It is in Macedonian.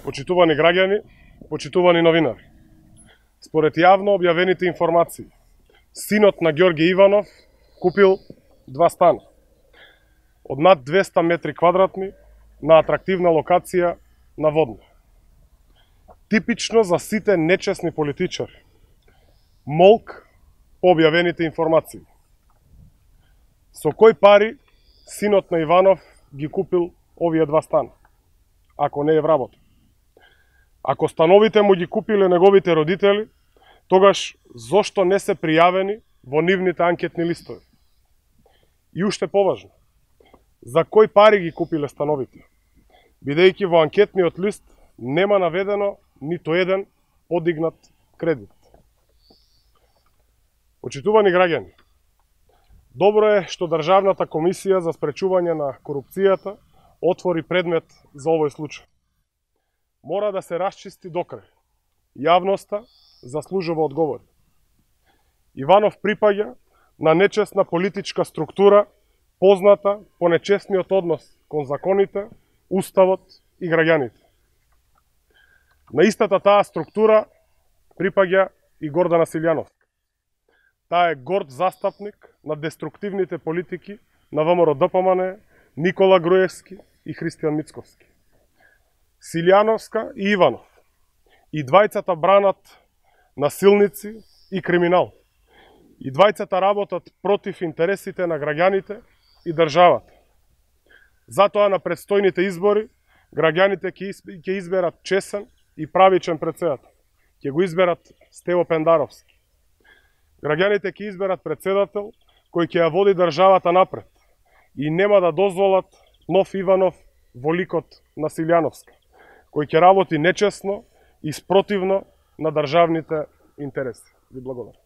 Почитувани граѓани, почитувани новинари. Според јавно објавените информации, синот на Ѓорѓе Иванов купил 2 стана од над 200 метри квадратни на атрактивна локација на Водно. Типично за сите нечесни политичари. Молк по објавените информации. Со кој пари синот на Иванов ги купил овие 2 стана, ако не е вработен? Ако становите му ги купиле неговите родители, тогаш зошто не се пријавени во нивните анкетни листови? И уште поважно, за кој пари ги купиле становите? Бидејќи во анкетниот лист нема наведено ниту еден подигнат кредит. Почитувани граѓани, добро е што Државната комисија за спречување на корупцијата отвори предмет за овој случај. Мора да се расчисти докрај. Јавноста заслужува одговори. Иванов припаѓа на нечесна политичка структура, позната по нечесниот однос кон законите, уставот и граѓаните. На истата таа структура припаѓа и Гордана Силјановска. Таа е горд застапник на деструктивните политики на ВМРО-ДПМНЕ, Никола Груевски и Христијан Мицковски. Силјановска и Иванов, и двајцата бранат насилници и криминал. И двајцата работат против интересите на граѓаните и државата. Затоа на предстојните избори граѓаните ќе изберат чесен и правичен претседател. Ќе го изберат Стево Пендаровски. Граѓаните ќе изберат претседател кој ќе ја води државата напред и нема да дозволат нов Иванов во ликот на Силјановска, кој ќе работи нечесно и спротивно на државните интереси. Ви благодарам.